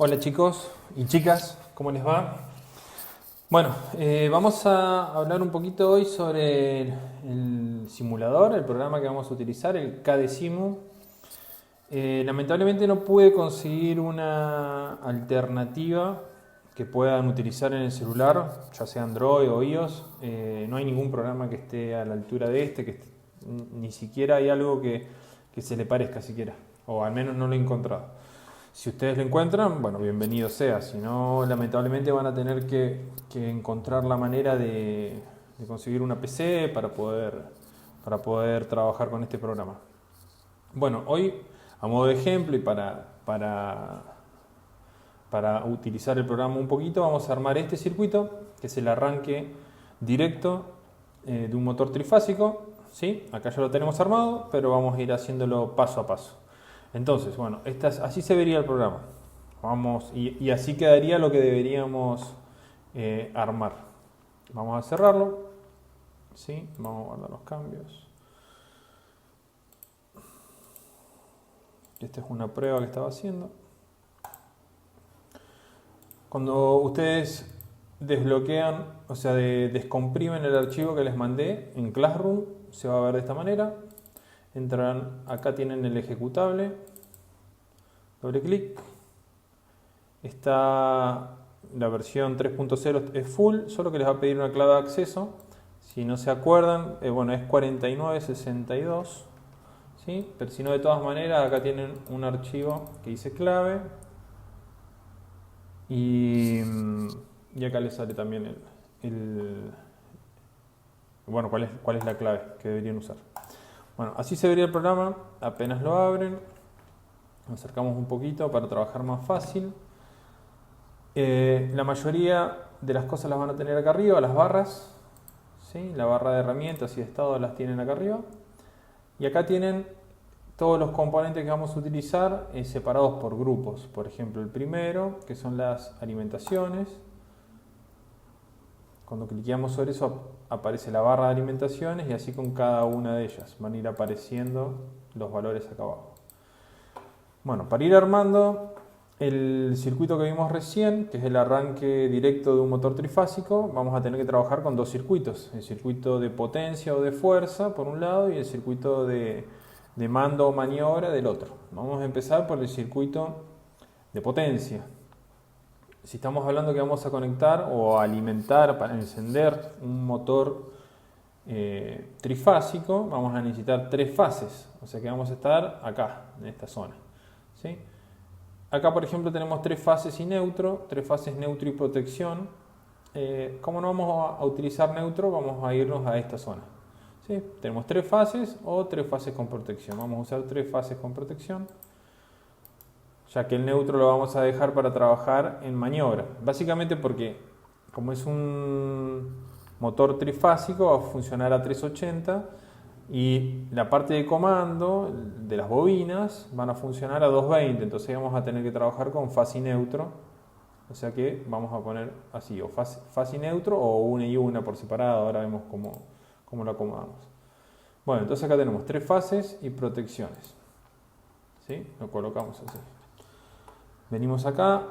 Hola chicos y chicas, ¿cómo les va? Bueno, vamos a hablar un poquito hoy sobre el simulador, el programa que vamos a utilizar, el KDesimu. Lamentablemente no pude conseguir una alternativa que puedan utilizar en el celular, ya sea Android o iOS. No hay ningún programa que esté a la altura de ni siquiera hay algo que se le parezca siquiera, o al menos no lo he encontrado. Si ustedes lo encuentran, bueno, bienvenido sea. Si no, lamentablemente van a tener que encontrar la manera de conseguir una PC para poder trabajar con este programa. Bueno, hoy, a modo de ejemplo y para utilizar el programa un poquito, vamos a armar este circuito, que es el arranque directo de un motor trifásico. ¿Sí? Acá ya lo tenemos armado, pero vamos a ir haciéndolo paso a paso. Entonces, bueno, así se vería el programa. Y así quedaría lo que deberíamos armar. Vamos a cerrarlo. ¿Sí? Vamos a guardar los cambios. Esta es una prueba que estaba haciendo. Cuando ustedes desbloquean, o sea, descomprimen el archivo que les mandé en Classroom, se va a ver de esta manera. Entrarán, acá tienen el ejecutable, doble clic. Está la versión 3.0 es full, solo que les va a pedir una clave de acceso. Si no se acuerdan, bueno, es 4962, ¿sí? Pero si no, de todas maneras, acá tienen un archivo que dice clave. Y acá les sale también bueno, cuál es la clave que deberían usar. Bueno, así se vería el programa, apenas lo abren. Nos acercamos un poquito para trabajar más fácil. La mayoría de las cosas las van a tener acá arriba, las barras. ¿Sí? La barra de herramientas y de estado las tienen acá arriba. Y acá tienen todos los componentes que vamos a utilizar separados por grupos. Por ejemplo, el primero, que son las alimentaciones. Cuando cliqueamos sobre eso aparece la barra de alimentaciones y así con cada una de ellas van a ir apareciendo los valores acá abajo. Bueno, para ir armando el circuito que vimos recién, que es el arranque directo de un motor trifásico, vamos a tener que trabajar con dos circuitos. El circuito de potencia o de fuerza por un lado y el circuito de mando o maniobra del otro. Vamos a empezar por el circuito de potencia. Si estamos hablando que vamos a conectar o a alimentar para encender un motor trifásico, vamos a necesitar tres fases. O sea que vamos a estar acá, en esta zona. ¿Sí? Acá, por ejemplo, tenemos tres fases y neutro, tres fases neutro y protección. Como no vamos a utilizar neutro, vamos a irnos a esta zona. ¿Sí? Tenemos tres fases o tres fases con protección. Vamos a usar tres fases con protección, ya que el neutro lo vamos a dejar para trabajar en maniobra. Básicamente porque, como es un motor trifásico, va a funcionar a 380 y la parte de comando de las bobinas van a funcionar a 220, entonces vamos a tener que trabajar con fase y neutro, o sea que vamos a poner así, o fase y neutro o una y una por separado, ahora vemos cómo lo acomodamos. Bueno, entonces acá tenemos tres fases y protecciones, ¿sí? Lo colocamos así. Venimos acá,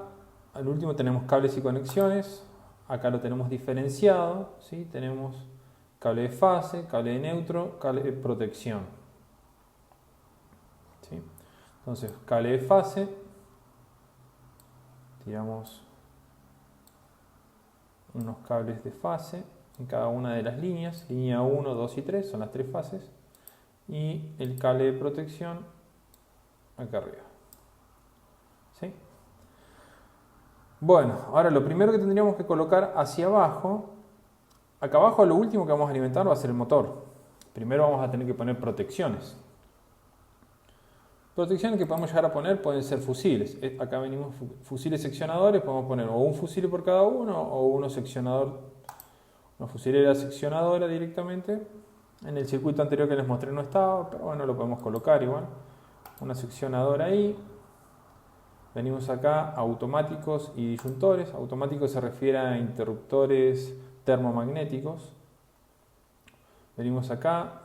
al último tenemos cables y conexiones, acá lo tenemos diferenciado, ¿sí? Tenemos cable de fase, cable de neutro, cable de protección. ¿Sí? Entonces, cable de fase, tiramos unos cables de fase en cada una de las líneas, línea 1, 2 y 3 son las tres fases, y el cable de protección acá arriba. ¿Sí? Bueno, ahora lo primero que tendríamos que colocar hacia abajo, acá abajo lo último que vamos a alimentar va a ser el motor. Primero vamos a tener que poner protecciones. Protecciones que podemos llegar a poner pueden ser fusiles. Acá venimos fusiles seccionadores, podemos poner o un fusil por cada uno o uno seccionador, una fusilera seccionadora directamente. En el circuito anterior que les mostré no estaba, pero bueno, lo podemos colocar igual. Una seccionadora ahí. Venimos acá a automáticos y disyuntores. Automáticos se refiere a interruptores termomagnéticos. Venimos acá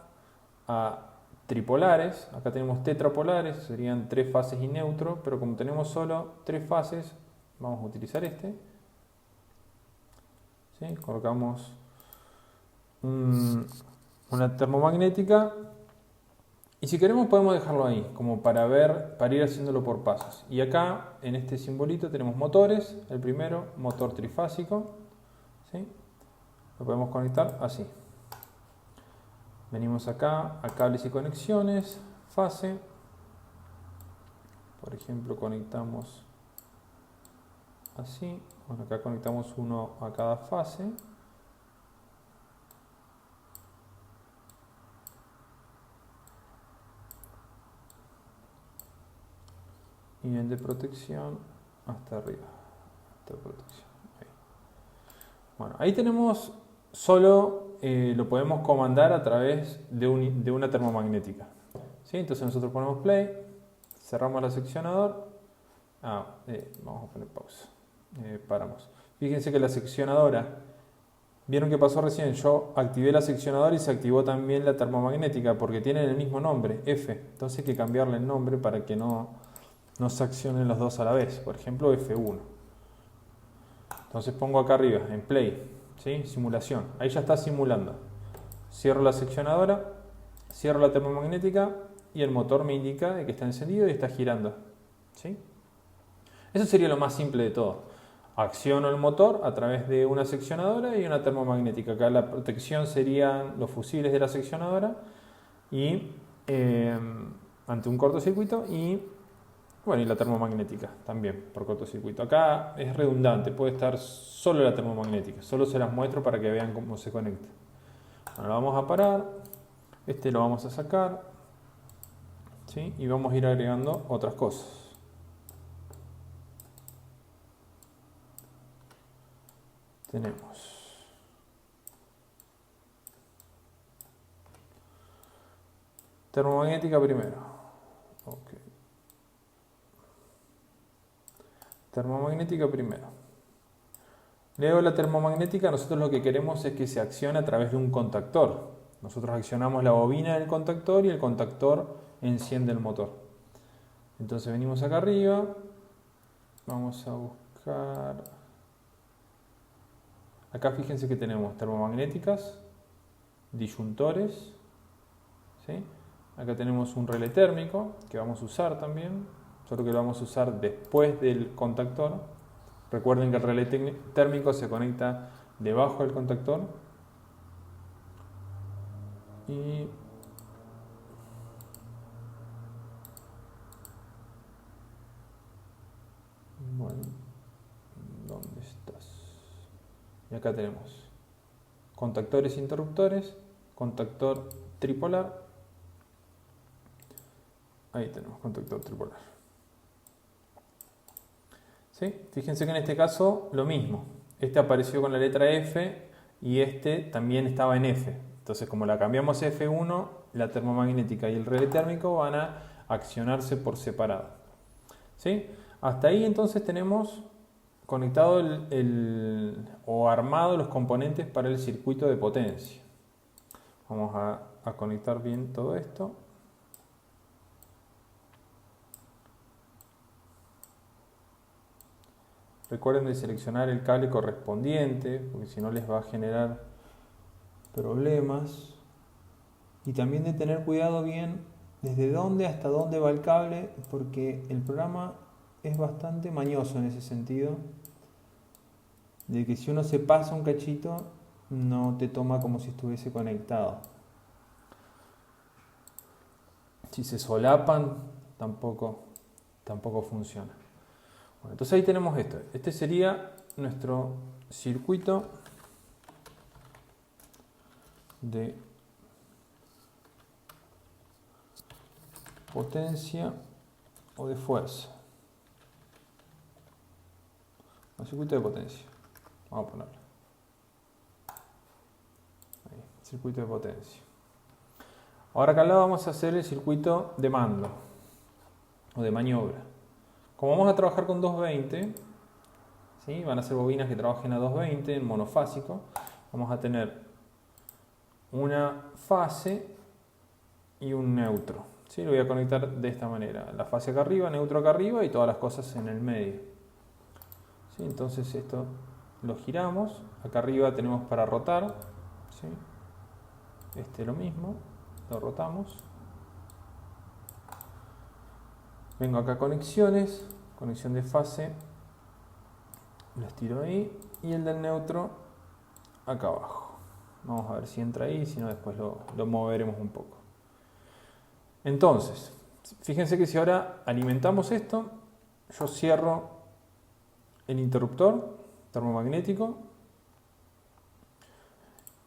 a tripolares. Acá tenemos tetrapolares, serían tres fases y neutro, pero como tenemos solo tres fases, vamos a utilizar este. ¿Sí? Colocamos una termomagnética y si queremos podemos dejarlo ahí, como para ver, para ir haciéndolo por pasos. Y acá en este simbolito tenemos motores. El primero, motor trifásico. ¿Sí? Lo podemos conectar así. Venimos acá a cables y conexiones, fase. Por ejemplo, conectamos así. Bueno, acá conectamos uno a cada fase. Y en de protección hasta arriba. Hasta protección. Ahí. Bueno, ahí tenemos solo, lo podemos comandar a través de una termomagnética. ¿Sí? Entonces nosotros ponemos play, cerramos el seccionador. Vamos a poner pausa. Paramos. Fíjense que la seccionadora, ¿vieron qué pasó recién? Yo activé la seccionadora y se activó también la termomagnética porque tienen el mismo nombre, F. Entonces hay que cambiarle el nombre para que no se accionen los dos a la vez. Por ejemplo, F1. Entonces pongo acá arriba, en play, ¿sí? Simulación. Ahí ya está simulando. Cierro la seccionadora, cierro la termomagnética y el motor me indica que está encendido y está girando. ¿Sí? Eso sería lo más simple de todo. Acciono el motor a través de una seccionadora y una termomagnética. Acá la protección serían los fusibles de la seccionadora y ante un cortocircuito y bueno, y la termomagnética también por cortocircuito. Acá es redundante, puede estar solo la termomagnética. Solo se las muestro para que vean cómo se conecta. Bueno, lo vamos a parar. Este lo vamos a sacar. ¿Sí? Y vamos a ir agregando otras cosas. Tenemos termomagnética primero. Okay. Termomagnética primero. Luego la termomagnética, nosotros lo que queremos es que se accione a través de un contactor. Nosotros accionamos la bobina del contactor y el contactor enciende el motor. Entonces venimos acá arriba, vamos a buscar... Acá fíjense que tenemos termomagnéticas, disyuntores, ¿sí? Acá tenemos un relé térmico que vamos a usar también, solo que lo vamos a usar después del contactor. Recuerden que el relé térmico se conecta debajo del contactor. Y bueno, ¿dónde estás? Y acá tenemos contactores e interruptores, contactor tripolar. Ahí tenemos contactor tripolar. ¿Sí? Fíjense que en este caso lo mismo. Este apareció con la letra F y este también estaba en F. Entonces, como la cambiamos a F1, la termomagnética y el relé térmico van a accionarse por separado. ¿Sí? Hasta ahí entonces tenemos conectado o armado los componentes para el circuito de potencia. Vamos a conectar bien todo esto. Recuerden de seleccionar el cable correspondiente, porque si no les va a generar problemas. Y también de tener cuidado bien desde dónde hasta dónde va el cable, porque el programa es bastante mañoso en ese sentido, de que si uno se pasa un cachito, no te toma como si estuviese conectado. Si se solapan, tampoco funciona. Bueno, entonces ahí tenemos esto. Este sería nuestro circuito de potencia o de fuerza. Un circuito de potencia. Vamos a ponerlo. Ahí, circuito de potencia. Ahora acá al lado vamos a hacer el circuito de mando o de maniobra. Como vamos a trabajar con 220, ¿sí? Van a ser bobinas que trabajen a 220 en monofásico, vamos a tener una fase y un neutro. ¿Sí? Lo voy a conectar de esta manera. La fase acá arriba, neutro acá arriba y todas las cosas en el medio. ¿sí? Entonces esto lo giramos. Acá arriba tenemos para rotar, ¿sí? Lo mismo, lo rotamos. Vengo acá a conexiones, conexión de fase, lo estiro ahí, y el del neutro acá abajo. Vamos a ver si entra ahí, si no después lo moveremos un poco. Entonces, fíjense que si ahora alimentamos esto, yo cierro el interruptor termomagnético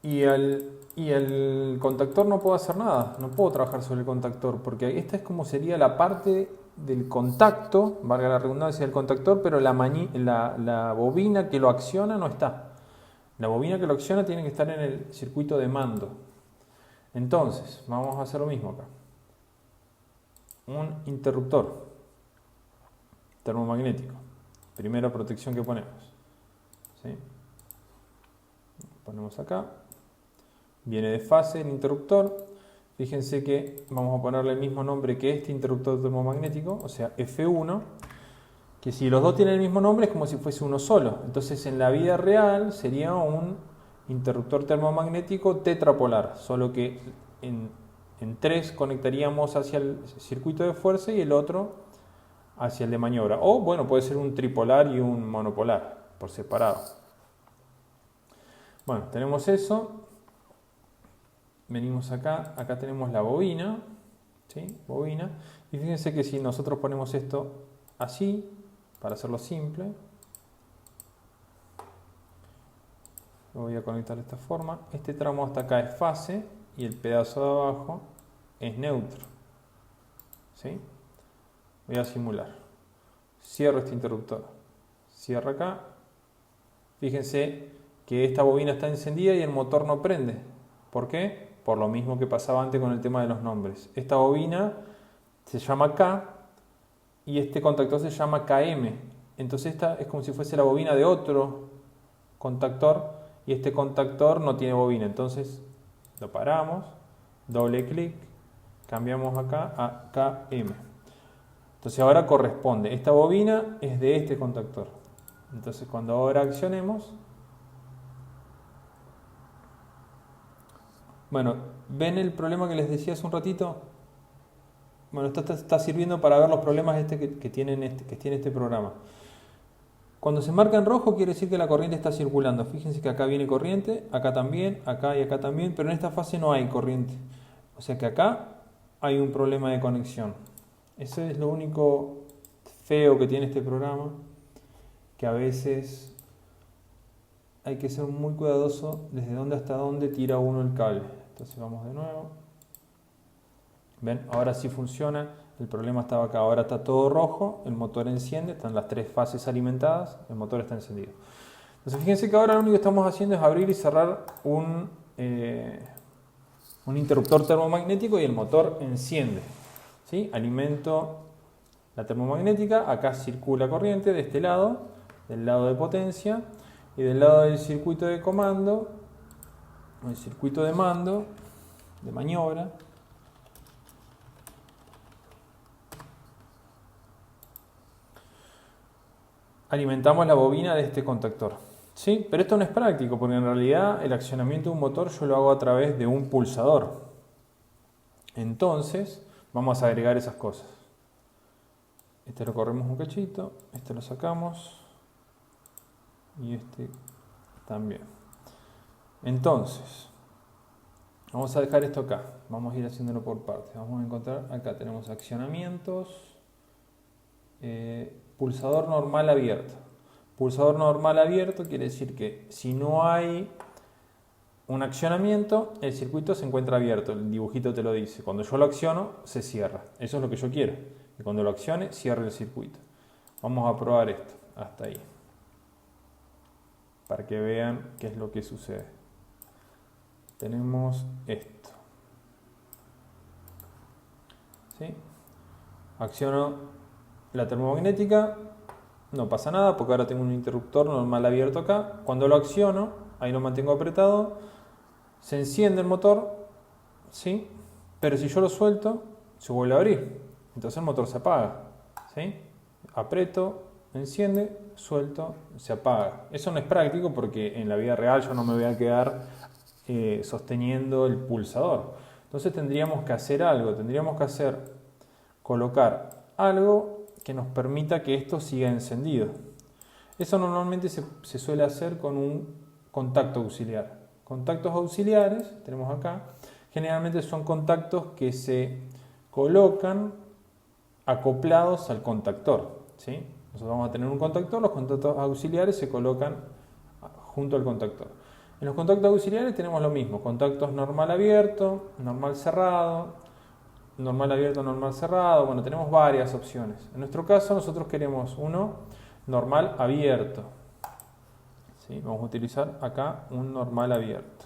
y el contactor no puedo hacer nada, no puedo trabajar sobre el contactor, porque esta es como sería la parte del contacto, valga la redundancia del contactor, pero la bobina que lo acciona no está. La bobina que lo acciona tiene que estar en el circuito de mando. Entonces, vamos a hacer lo mismo acá. Un interruptor termomagnético. Primera protección que ponemos. ¿Sí? Ponemos acá. Viene de fase el interruptor. Fíjense que vamos a ponerle el mismo nombre que este interruptor termomagnético, o sea, F1, que si los dos tienen el mismo nombre es como si fuese uno solo. Entonces en la vida real sería un interruptor termomagnético tetrapolar, solo que en 3 conectaríamos hacia el circuito de fuerza y el otro hacia el de maniobra. O bueno, puede ser un tripolar y un monopolar, por separado. Bueno, tenemos eso. Venimos acá, acá tenemos la bobina, ¿sí? Bobina. Y fíjense que si nosotros ponemos esto así, para hacerlo simple, lo voy a conectar de esta forma. Este tramo hasta acá es fase y el pedazo de abajo es neutro. ¿Sí? Voy a simular. Cierro este interruptor. Cierro acá. Fíjense que esta bobina está encendida y el motor no prende. ¿Por qué? Por lo mismo que pasaba antes con el tema de los nombres. Esta bobina se llama K y este contactor se llama KM. Entonces esta es como si fuese la bobina de otro contactor y este contactor no tiene bobina. Entonces lo paramos, doble clic, cambiamos acá a KM. Entonces ahora corresponde, esta bobina es de este contactor. Entonces cuando ahora accionemos, bueno, ¿ven el problema que les decía hace un ratito? Bueno, esto está sirviendo para ver los problemas que tiene este programa. Cuando se marca en rojo quiere decir que la corriente está circulando. Fíjense que acá viene corriente, acá también, acá y acá también, pero en esta fase no hay corriente. O sea que acá hay un problema de conexión. Eso es lo único feo que tiene este programa, que a veces hay que ser muy cuidadoso desde dónde hasta dónde tira uno el cable. Entonces vamos de nuevo. ¿Ven? Ahora sí funciona. El problema estaba acá. Ahora está todo rojo. El motor enciende. Están las 3 fases alimentadas. El motor está encendido. Entonces fíjense que ahora lo único que estamos haciendo es abrir y cerrar un interruptor termomagnético y el motor enciende. ¿Sí? Alimento la termomagnética. Acá circula corriente de este lado, del lado de potencia. Y del lado del circuito de comando, el circuito de mando, de maniobra, alimentamos la bobina de este contactor. ¿Sí? Pero esto no es práctico, porque en realidad el accionamiento de un motor yo lo hago a través de un pulsador. Entonces, vamos a agregar esas cosas. Este lo corremos un cachito, este lo sacamos y este también. Entonces, vamos a dejar esto acá. Vamos a ir haciéndolo por partes. Vamos a encontrar, acá tenemos accionamientos, pulsador normal abierto. Pulsador normal abierto quiere decir que si no hay un accionamiento, el circuito se encuentra abierto. El dibujito te lo dice. Cuando yo lo acciono, se cierra. Eso es lo que yo quiero. Que cuando lo accione, cierre el circuito. Vamos a probar esto. Hasta ahí. Para que vean qué es lo que sucede. Tenemos esto. ¿Sí? Acciono la termomagnética, no pasa nada porque ahora tengo un interruptor normal abierto acá. Cuando lo acciono, ahí lo mantengo apretado, se enciende el motor, ¿sí? Pero si yo lo suelto, se vuelve a abrir. Entonces el motor se apaga, ¿sí? Aprieto, enciende, suelto, se apaga. Eso no es práctico porque en la vida real yo no me voy a quedar sosteniendo el pulsador. Entonces tendríamos que hacer algo, colocar algo que nos permita que esto siga encendido. Eso normalmente se suele hacer con un contacto auxiliar. Contactos auxiliares, tenemos acá, generalmente son contactos que se colocan acoplados al contactor, ¿sí? Nosotros vamos a tener un contactor, los contactos auxiliares se colocan junto al contactor. En los contactos auxiliares tenemos lo mismo, contactos normal abierto, normal cerrado, normal abierto, normal cerrado, bueno, tenemos varias opciones. En nuestro caso nosotros queremos uno normal abierto. ¿Sí? Vamos a utilizar acá un normal abierto.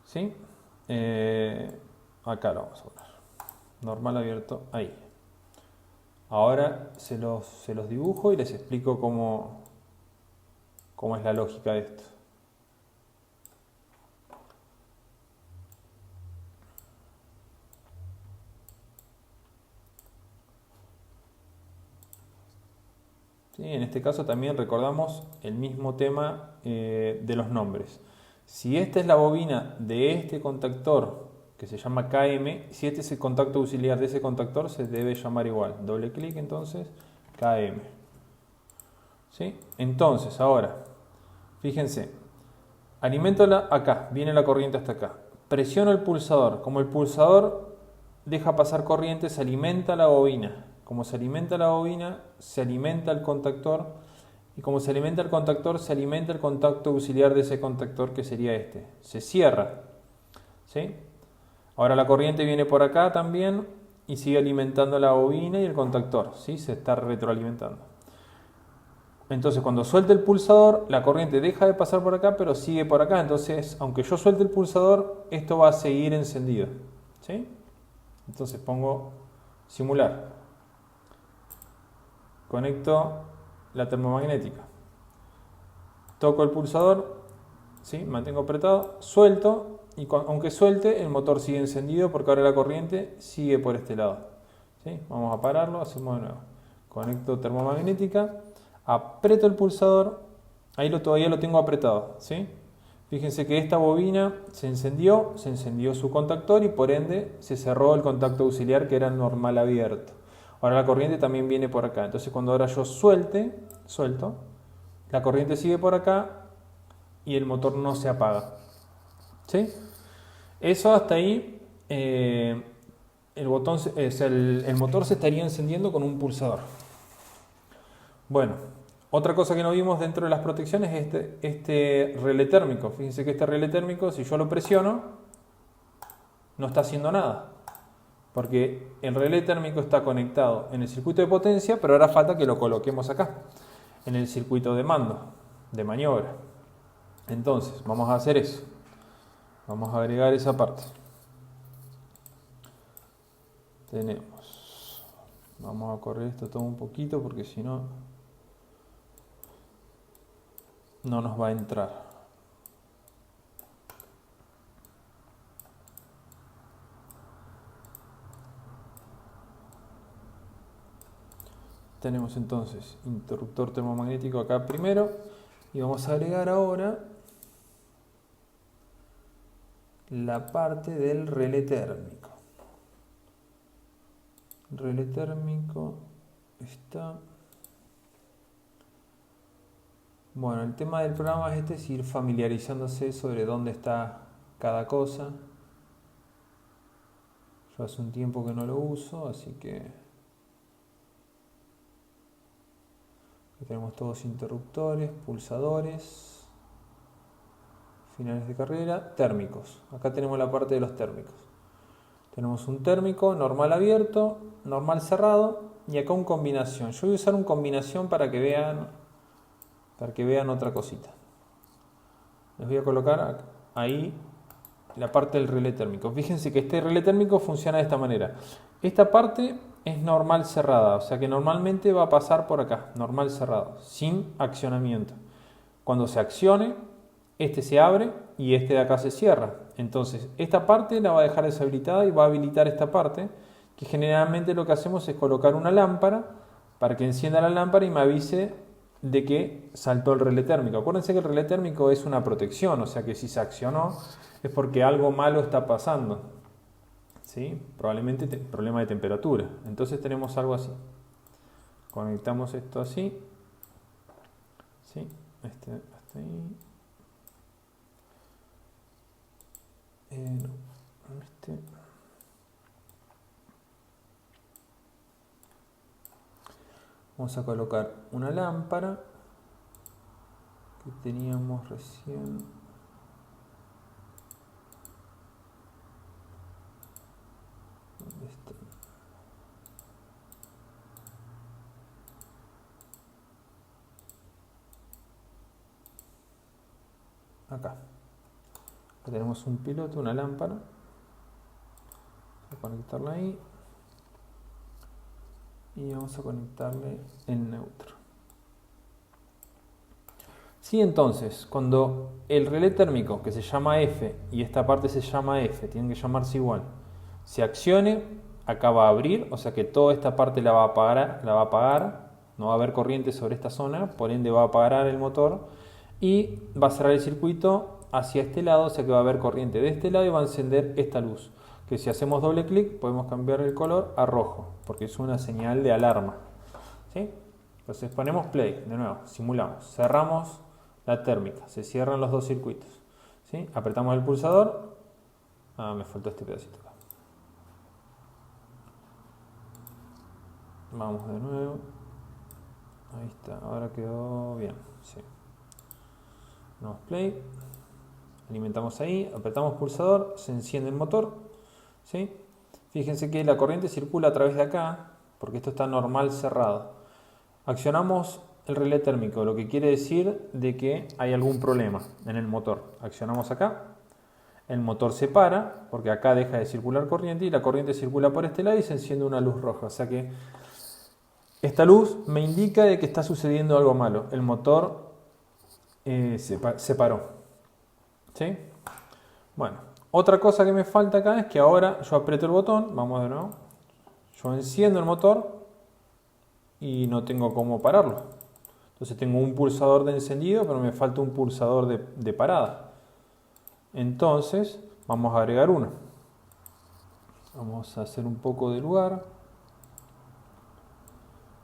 ¿Sí? Acá lo vamos a poner. Normal abierto ahí. Ahora se los dibujo y les explico cómo es la lógica de esto. ¿Sí? En este caso también recordamos el mismo tema de los nombres. Si esta es la bobina de este contactor que se llama KM, si este es el contacto auxiliar de ese contactor, se debe llamar igual. Doble clic entonces, KM. ¿Sí? Entonces, ahora, fíjense, alimento acá, viene la corriente hasta acá. Presiono el pulsador. Como el pulsador deja pasar corriente, se alimenta la bobina. Como se alimenta la bobina, se alimenta el contactor. Y como se alimenta el contactor, se alimenta el contacto auxiliar de ese contactor que sería este. Se cierra. ¿Sí? Ahora la corriente viene por acá también y sigue alimentando la bobina y el contactor. ¿Sí? Se está retroalimentando. Entonces cuando suelte el pulsador, la corriente deja de pasar por acá, pero sigue por acá. Entonces, aunque yo suelte el pulsador, esto va a seguir encendido. ¿Sí? Entonces pongo simular. Conecto la termomagnética. Toco el pulsador, ¿sí? Mantengo apretado, suelto y aunque suelte, el motor sigue encendido porque ahora la corriente sigue por este lado. ¿Sí? Vamos a pararlo, hacemos de nuevo. Conecto termomagnética, aprieto el pulsador, ahí todavía lo tengo apretado. ¿Sí? Fíjense que esta bobina se encendió su contactor y por ende se cerró el contacto auxiliar que era normal abierto. Ahora la corriente también viene por acá. Entonces cuando ahora yo suelto, la corriente sigue por acá y el motor no se apaga. ¿Sí? Eso hasta ahí, el motor se estaría encendiendo con un pulsador. Bueno, otra cosa que no vimos dentro de las protecciones es este relé térmico. Fíjense que este relé térmico, si yo lo presiono, no está haciendo nada. Porque el relé térmico está conectado en el circuito de potencia, pero ahora falta que lo coloquemos acá, en el circuito de mando, de maniobra. Entonces, vamos a hacer eso. Vamos a agregar esa parte. Vamos a correr esto todo un poquito porque si no, no nos va a entrar. Tenemos entonces interruptor termomagnético acá primero y vamos a agregar ahora la parte del relé térmico. El relé térmico está... Bueno, el tema del programa es ir familiarizándose sobre dónde está cada cosa. Yo hace un tiempo que no lo uso, así que... Aquí tenemos todos interruptores, pulsadores, finales de carrera, térmicos. Acá tenemos la parte de los térmicos. Tenemos un térmico normal abierto, normal cerrado y acá un combinación. Yo voy a usar un combinación para que vean otra cosita. Les voy a colocar ahí la parte del relé térmico. Fíjense que este relé térmico funciona de esta manera. Esta parte es normal cerrada, o sea que normalmente va a pasar por acá, normal cerrado, sin accionamiento. Cuando se accione, este se abre y este de acá se cierra. Entonces, esta parte la va a dejar deshabilitada y va a habilitar esta parte que generalmente lo que hacemos es colocar una lámpara para que encienda la lámpara y me avise de que saltó el relé térmico. Acuérdense que el relé térmico es una protección, o sea que si se accionó es porque algo malo está pasando, ¿sí? Probablemente problema de temperatura. Entonces tenemos algo así. Conectamos esto así, ¿sí? Hasta ahí. No, Vamos a colocar una lámpara que teníamos recién. ¿Dónde está? Acá. Tenemos un piloto, una lámpara. Vamos a conectarla ahí. Y vamos a conectarle en neutro. Sí, entonces, cuando el relé térmico, que se llama F, y esta parte se llama F, tienen que llamarse igual, se accione, acá va a abrir, o sea que toda esta parte la va a apagar, no va a haber corriente sobre esta zona, por ende va a apagar el motor, y va a cerrar el circuito hacia este lado, o sea que va a haber corriente de este lado y va a encender esta luz, que si hacemos doble clic podemos cambiar el color a rojo, porque es una señal de alarma. ¿Sí? Entonces ponemos play, de nuevo, simulamos, cerramos la térmica, se cierran los dos circuitos. ¿Sí? Apretamos el pulsador. Me faltó este pedacito acá. Vamos de nuevo. Ahí está, ahora quedó bien. Sí. Damos play. Alimentamos ahí, apretamos pulsador, se enciende el motor. ¿Sí? Fíjense que la corriente circula a través de acá, porque esto está normal cerrado. Accionamos el relé térmico, lo que quiere decir de que hay algún problema en el motor. Accionamos acá, el motor se para, porque acá deja de circular corriente y la corriente circula por este lado y se enciende una luz roja. O sea que esta luz me indica de que está sucediendo algo malo. El motor se paró. ¿Sí? Bueno, otra cosa que me falta acá es que ahora yo aprieto el botón, vamos de nuevo, yo enciendo el motor y no tengo cómo pararlo. Entonces tengo un pulsador de encendido, pero me falta un pulsador de parada. Entonces vamos a agregar uno. Vamos a hacer un poco de lugar.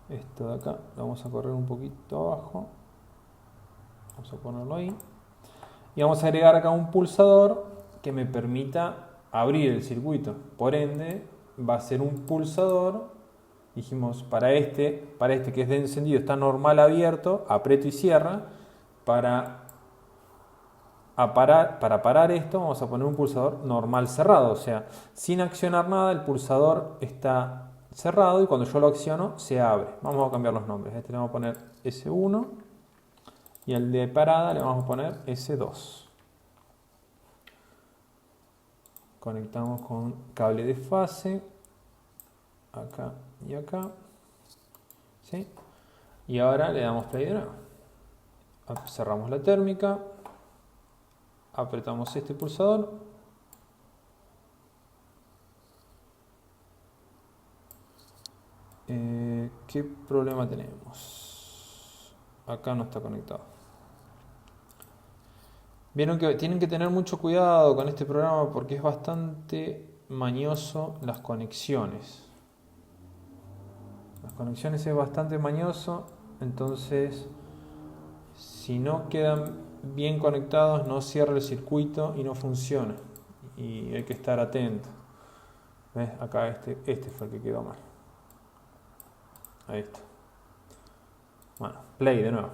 Esto de acá lo vamos a correr un poquito abajo. Vamos a ponerlo ahí. Y vamos a agregar acá un pulsador que me permita abrir el circuito. Por ende, va a ser un pulsador. Dijimos, para este que es de encendido está normal abierto, aprieto y cierra. Para parar esto vamos a poner un pulsador normal cerrado, o sea, sin accionar nada el pulsador está cerrado y cuando yo lo acciono se abre. Vamos a cambiar los nombres, este le vamos a poner S1 y al de parada le vamos a poner S2. Conectamos con cable de fase, acá y acá, ¿sí? Y ahora le damos play de nuevo. Cerramos la térmica, apretamos este pulsador, ¿qué problema tenemos? Acá no está conectado. Vieron que tienen que tener mucho cuidado con este programa porque es bastante mañoso las conexiones. Las conexiones es bastante mañoso, entonces si no quedan bien conectados no cierra el circuito y no funciona. Y hay que estar atento. ¿Ves? Acá este fue el que quedó mal. Ahí está. Bueno, play de nuevo.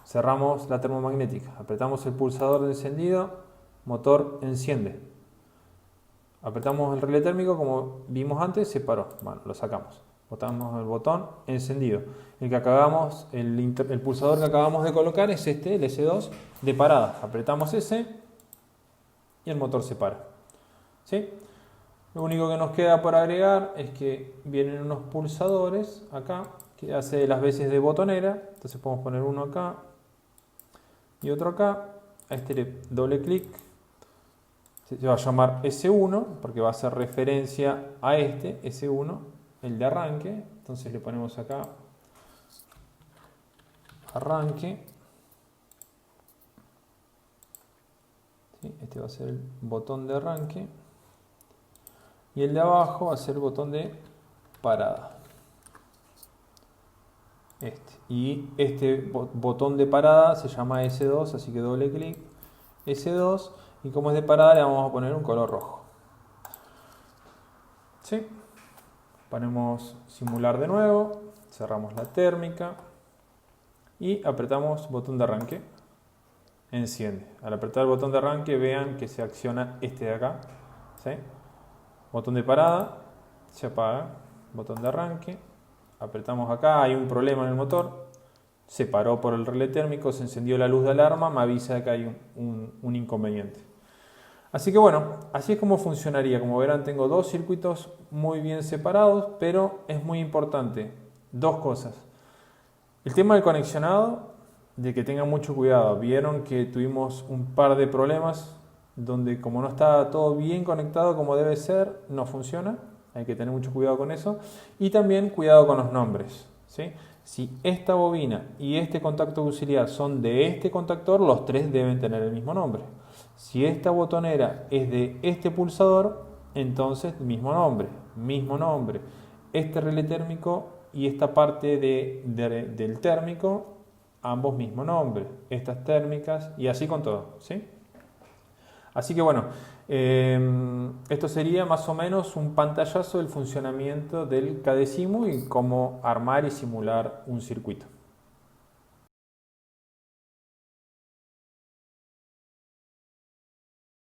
Cerramos la termomagnética. Apretamos el pulsador de encendido. Motor enciende. Apretamos el relé térmico como vimos antes, se paró. Bueno, lo sacamos. Botamos el botón encendido. El pulsador que acabamos de colocar es este, el S2 de parada. Apretamos ese y el motor se para. ¿Sí? Lo único que nos queda por agregar es que vienen unos pulsadores acá que hace las veces de botonera. Entonces podemos poner uno acá y otro acá. A este le doble clic, Se va a llamar S1 porque va a hacer referencia a este S1, el de arranque. Entonces le ponemos acá arranque. ¿Sí? Este va a ser el botón de arranque. Y el de abajo va a ser el botón de parada. Y este botón de parada se llama S2, así que doble clic, S2, y como es de parada le vamos a poner un color rojo. ¿Sí? Ponemos simular de nuevo, cerramos la térmica y apretamos botón de arranque, enciende. Al apretar el botón de arranque vean que se acciona este de acá. ¿Sí? Botón de parada, se apaga, botón de arranque. Apretamos acá, hay un problema en el motor, se paró por el relé térmico, se encendió la luz de alarma, me avisa de que hay un inconveniente. Así que bueno, así es como funcionaría. Como verán, tengo dos circuitos muy bien separados, pero es muy importante dos cosas. El tema del conexionado, de que tengan mucho cuidado. Vieron que tuvimos un par de problemas donde como no está todo bien conectado como debe ser, no funciona. Hay que tener mucho cuidado con eso. Y también cuidado con los nombres, ¿sí? Si esta bobina y este contacto auxiliar son de este contactor, los tres deben tener el mismo nombre. Si esta botonera es de este pulsador, entonces mismo nombre, mismo nombre. Este relé térmico y esta parte del térmico, ambos mismo nombre. Estas térmicas y así con todo, ¿sí? Así que bueno, esto sería más o menos un pantallazo del funcionamiento del Cadecimu y cómo armar y simular un circuito.